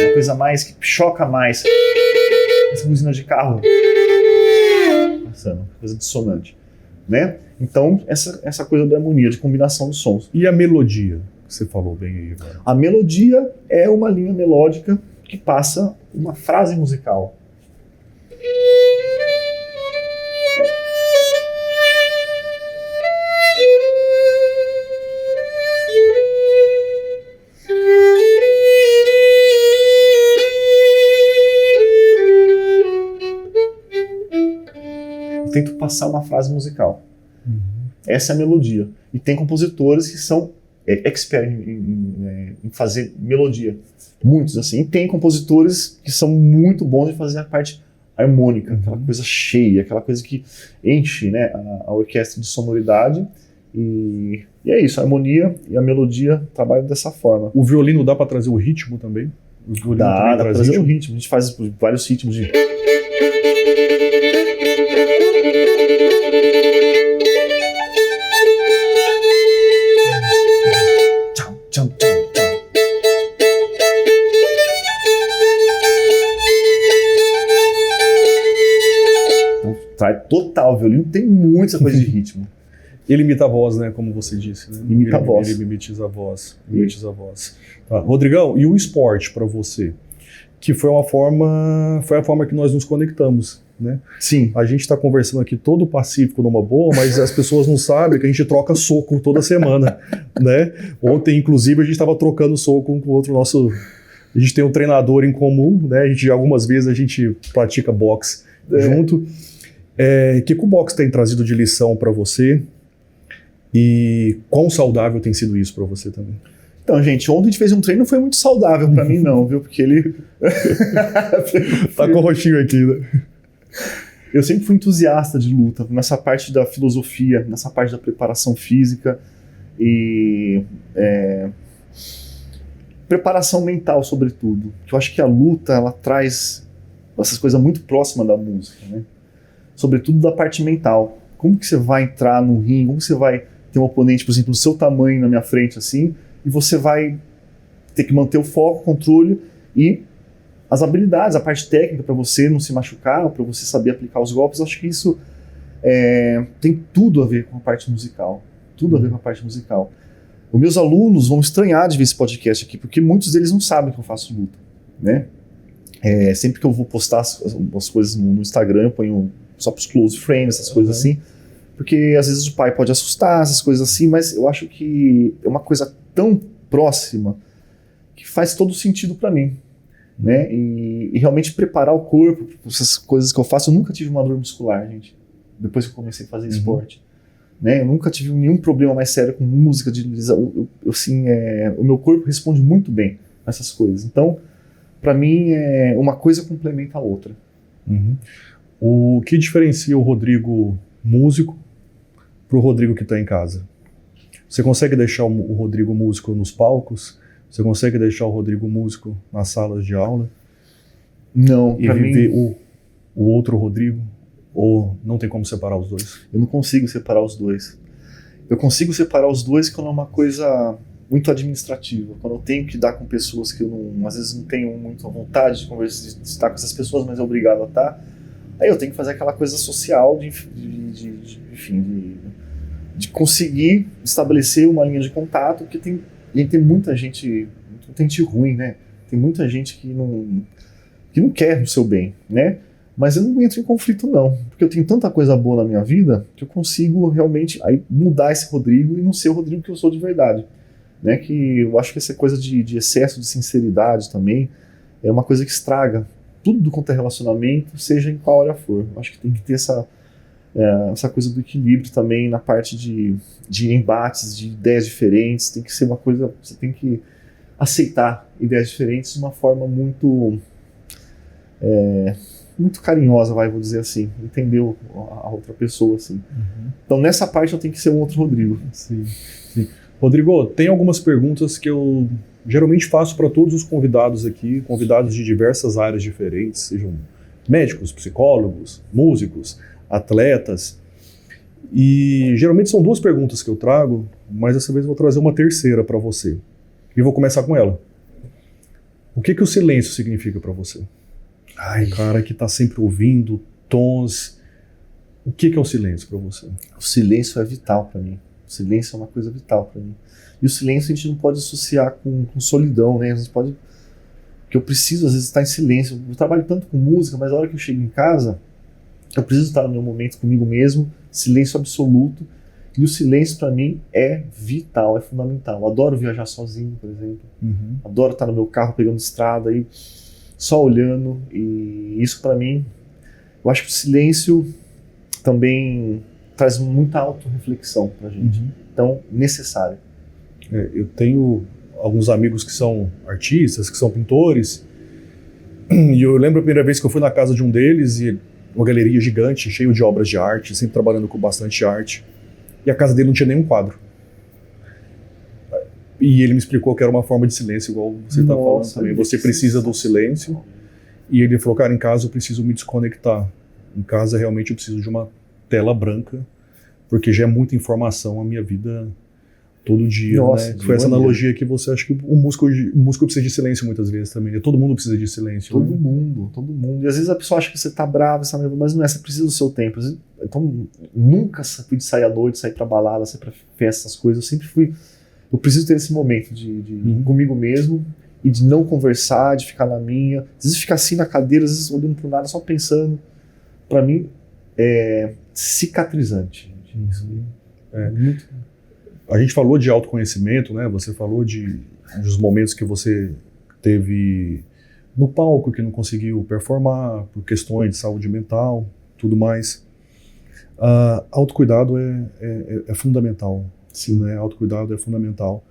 Uma coisa mais que choca mais. buzina de carro passando, coisa dissonante, né? Então, essa coisa da harmonia, de combinação dos sons. E a melodia? Você falou bem aí, cara. A melodia é uma linha melódica que passa uma frase musical. Eu tento passar uma frase musical. Essa é a melodia. E tem compositores que são expert em fazer melodia. Muitos, assim. E tem compositores que são muito bons em fazer a parte harmônica, aquela coisa cheia, aquela coisa que enche, né, a orquestra de sonoridade. E é isso, a harmonia e a melodia trabalham dessa forma. O violino dá para trazer o ritmo também? O violino dá para trazer o ritmo. A gente faz vários ritmos de... Traz total, o violino tem muita coisa de ritmo. Ele imita a voz, né? Como você disse. Né? Imita a voz. Ele mimetiza a voz. Mimetiza a voz. Tá. Rodrigão, e o esporte para você? Que foi a forma que nós nos conectamos, né? Sim. A gente está conversando aqui todo pacífico numa boa, mas as pessoas não sabem que a gente troca soco toda semana, né? Ontem, inclusive, a gente estava trocando soco com o outro nosso... A gente tem um treinador em comum, né? Algumas vezes a gente pratica boxe junto. O que o boxe tem trazido de lição para você? E quão saudável tem sido isso para você também? Então, gente, ontem a gente fez um treino, não foi muito saudável para mim não, viu? Porque ele... Tá com o roxinho aqui, né? Eu sempre fui entusiasta de luta, nessa parte da filosofia, nessa parte da preparação física e preparação mental, sobretudo. Eu acho que a luta, ela traz essas coisas muito próximas da música, né? Sobretudo da parte mental. Como que você vai entrar no ringue, como você vai ter um oponente, por exemplo, do seu tamanho na minha frente, assim, e você vai ter que manter o foco, o controle e as habilidades, a parte técnica para você não se machucar, para você saber aplicar os golpes. Eu acho que isso tem tudo a ver com a parte musical. Tudo a ver com a parte musical. Os meus alunos vão estranhar de ver esse podcast aqui, porque muitos deles não sabem que eu faço luta, né? Sempre que eu vou postar as coisas no Instagram, eu ponho só para os close friends, essas coisas assim, porque às vezes o pai pode assustar, essas coisas assim, mas eu acho que é uma coisa tão próxima que faz todo sentido para mim, né? E realmente preparar o corpo para essas coisas que eu faço. Eu nunca tive uma dor muscular, gente, depois que eu comecei a fazer esporte, né? Eu nunca tive nenhum problema mais sério com música, o meu corpo responde muito bem a essas coisas. Então, para mim, uma coisa complementa a outra. O que diferencia o Rodrigo músico pro Rodrigo que está em casa? Você consegue deixar o Rodrigo músico nos palcos? Você consegue deixar o Rodrigo músico nas salas de aula? Não, e viver o outro Rodrigo? Ou não tem como separar os dois? Eu não consigo separar os dois. Eu consigo separar os dois quando é uma coisa muito administrativa, quando eu tenho que lidar com pessoas que eu às vezes não tenho muito vontade de conversar, de estar com essas pessoas, mas é obrigado a estar. Aí eu tenho que fazer aquela coisa social de conseguir estabelecer uma linha de contato, porque tem muita gente ruim, né? Tem muita gente que não quer o seu bem, né? Mas eu não entro em conflito não, porque eu tenho tanta coisa boa na minha vida que eu consigo realmente aí mudar esse Rodrigo e não ser o Rodrigo que eu sou de verdade, né? Que eu acho que essa coisa de excesso de sinceridade também é uma coisa que estraga tudo quanto é relacionamento, seja em qual área for. Eu acho que tem que ter essa coisa do equilíbrio também na parte de embates, de ideias diferentes. Tem que ser uma coisa, você tem que aceitar ideias diferentes de uma forma muito carinhosa, vou dizer assim, entender a outra pessoa, assim. Então nessa parte eu tenho que ser um outro Rodrigo. Sim. Rodrigo, tem algumas perguntas que eu geralmente faço para todos os convidados aqui, convidados de diversas áreas diferentes, sejam médicos, psicólogos, músicos, atletas. E geralmente são duas perguntas que eu trago, mas dessa vez eu vou trazer uma terceira para você. E vou começar com ela. O que o silêncio significa para você? Um cara que está sempre ouvindo tons. O que é o silêncio para você? O silêncio é vital para mim. O silêncio é uma coisa vital para mim. E o silêncio a gente não pode associar com solidão, né? A gente pode... Porque eu preciso, às vezes, estar em silêncio. Eu trabalho tanto com música, mas a hora que eu chego em casa, eu preciso estar no meu momento comigo mesmo, silêncio absoluto. E o silêncio, para mim, é vital, é fundamental. Eu adoro viajar sozinho, por exemplo. Adoro estar no meu carro pegando estrada aí, só olhando. E isso, para mim, eu acho que o silêncio também traz muita autorreflexão pra gente. Então, necessário. Eu tenho alguns amigos que são artistas, que são pintores, e eu lembro a primeira vez que eu fui na casa de um deles, e uma galeria gigante, cheio de obras de arte, sempre trabalhando com bastante arte, e a casa dele não tinha nenhum quadro. E ele me explicou que era uma forma de silêncio, igual você está falando também. Você precisa do silêncio, e ele falou, cara, em casa eu preciso me desconectar. Em casa realmente eu preciso de uma tela branca, porque já é muita informação a minha vida todo dia. Nossa, né? Foi essa analogia que você acha que o músico precisa de silêncio muitas vezes também, né? Todo mundo precisa de silêncio. Todo mundo. E às vezes a pessoa acha que você tá bravo, mas não é, você precisa do seu tempo. Então, nunca fui de sair à noite, sair pra balada, sair pra festa, essas coisas. Eu sempre fui... Eu preciso ter esse momento de comigo mesmo e de não conversar, de ficar na minha. Às vezes ficar assim na cadeira, às vezes olhando pro nada, só pensando. Pra mim, é cicatrizante. Muito. A gente falou de autoconhecimento, né? Você falou dos momentos que você teve no palco, que não conseguiu performar por questões de saúde mental, tudo mais. Autocuidado é fundamental. Sim, né? Autocuidado é fundamental.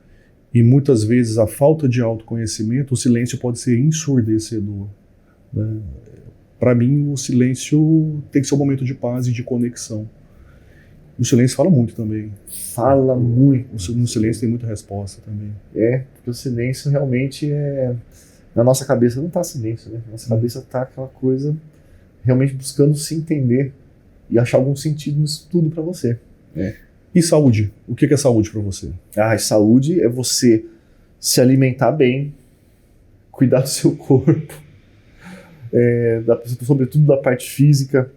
E muitas vezes a falta de autoconhecimento, o silêncio pode ser ensurdecedor, né? Para mim, o silêncio tem que ser um momento de paz e de conexão. O silêncio fala muito também. Fala muito. No silêncio tem muita resposta também. Porque o silêncio realmente é... Na nossa cabeça não está silêncio, né? Na nossa cabeça está aquela coisa realmente buscando se entender e achar algum sentido nisso tudo para você. E saúde? O que é saúde para você? Saúde é você se alimentar bem, cuidar do seu corpo, sobretudo da parte física.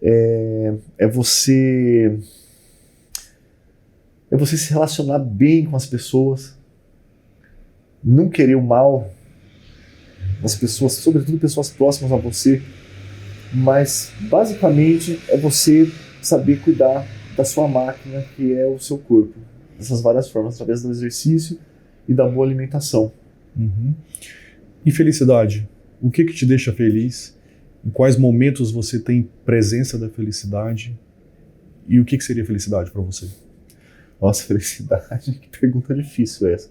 É você se relacionar bem com as pessoas, não querer o mal das pessoas, sobretudo pessoas próximas a você, mas basicamente é você saber cuidar da sua máquina, que é o seu corpo, dessas várias formas, através do exercício e da boa alimentação. E felicidade? O que te deixa feliz? Em quais momentos você tem presença da felicidade? E o que seria felicidade para você? Nossa, felicidade, que pergunta difícil essa.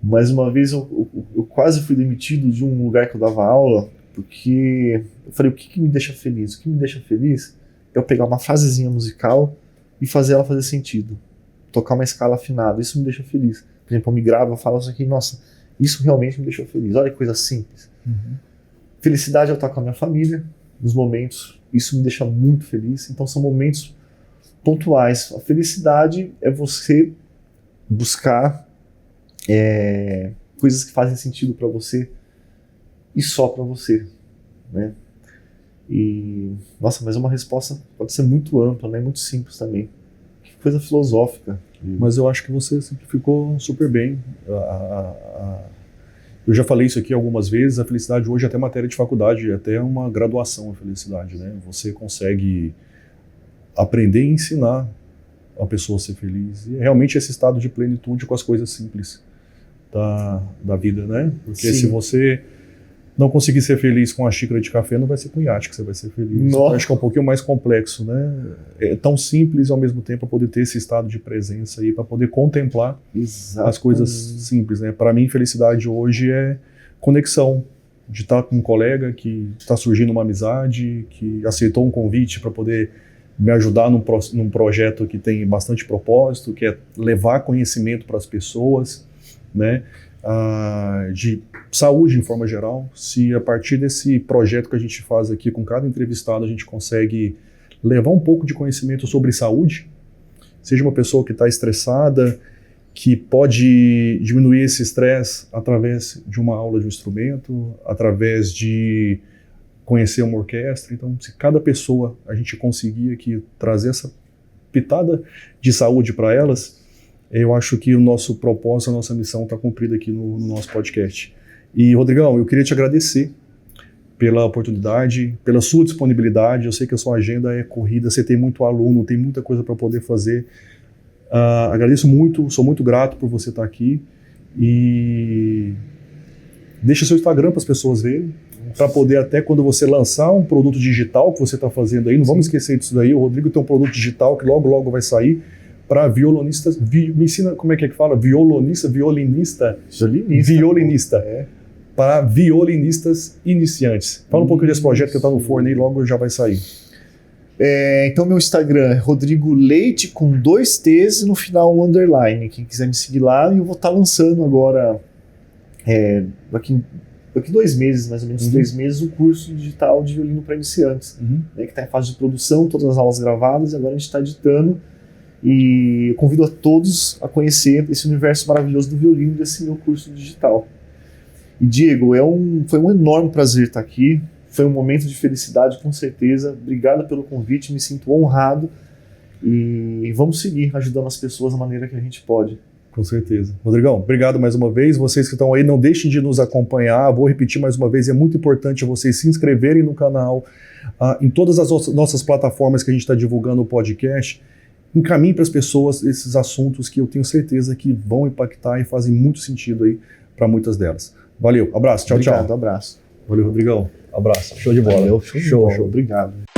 Mais uma vez eu quase fui demitido de um lugar que eu dava aula, porque eu falei, o que me deixa feliz? O que me deixa feliz é eu pegar uma frasezinha musical e fazer ela fazer sentido. Tocar uma escala afinada, isso me deixa feliz. Por exemplo, eu me gravo, eu falo isso aqui, nossa, isso realmente me deixou feliz. Olha que coisa simples. Felicidade é eu estar com a minha família, nos momentos, isso me deixa muito feliz. Então são momentos pontuais. A felicidade é você buscar coisas que fazem sentido para você e só para você, né? E, nossa, mas uma resposta pode ser muito ampla, né? Muito simples também. Que coisa filosófica. Mas eu acho que você simplificou super bem. Eu já falei isso aqui algumas vezes, a felicidade hoje é até matéria de faculdade, é até uma graduação a felicidade, né? Você consegue aprender e ensinar a pessoa a ser feliz. E é realmente esse estado de plenitude com as coisas simples da vida, né? Porque se você não conseguir ser feliz com a xícara de café, não vai ser com o iate que você vai ser feliz. Então, acho que é um pouquinho mais complexo, né? É tão simples e ao mesmo tempo poder ter esse estado de presença aí para poder contemplar as coisas simples, né? Para mim, felicidade hoje é conexão, de estar com um colega que está surgindo uma amizade, que aceitou um convite para poder me ajudar num projeto que tem bastante propósito, que é levar conhecimento para as pessoas, né? De saúde em forma geral. Se a partir desse projeto que a gente faz aqui com cada entrevistado a gente consegue levar um pouco de conhecimento sobre saúde, seja uma pessoa que está estressada que pode diminuir esse estresse através de uma aula de um instrumento, através de conhecer uma orquestra. Então, se cada pessoa a gente conseguir aqui trazer essa pitada de saúde para elas, eu acho que o nosso propósito, a nossa missão está cumprida aqui no nosso podcast. E, Rodrigão, eu queria te agradecer pela oportunidade, pela sua disponibilidade. Eu sei que a sua agenda é corrida, você tem muito aluno, tem muita coisa para poder fazer. Agradeço muito, sou muito grato por você estar aqui e deixa seu Instagram para as pessoas verem, para poder até quando você lançar um produto digital que você está fazendo aí, não vamos esquecer disso daí, o Rodrigo tem um produto digital que logo vai sair para violonistas, me ensina como é que fala, violinista, para violinistas iniciantes. Fala um pouquinho desse projeto que está no forno aí, logo já vai sair. Então meu Instagram é Rodrigo Leite com 2 T's e no final um underline. Quem quiser me seguir lá, eu vou estar lançando agora, daqui 2 meses, mais ou menos 3 meses, o curso digital de violino para iniciantes, né, que está em fase de produção, todas as aulas gravadas, e agora a gente está editando. E eu convido a todos a conhecer esse universo maravilhoso do violino desse meu curso digital. E Diego, foi um enorme prazer estar aqui. Foi um momento de felicidade, com certeza. Obrigado pelo convite, me sinto honrado. E vamos seguir ajudando as pessoas da maneira que a gente pode. Com certeza. Rodrigão, obrigado mais uma vez. Vocês que estão aí, não deixem de nos acompanhar. Vou repetir mais uma vez, é muito importante vocês se inscreverem no canal. Em todas as nossas plataformas que a gente está divulgando o podcast, encaminhe para as pessoas esses assuntos que eu tenho certeza que vão impactar e fazem muito sentido aí para muitas delas. Valeu, abraço, tchau. Obrigado, abraço. Valeu, Rodrigão. Abraço. Show de bola. Valeu, show. Obrigado.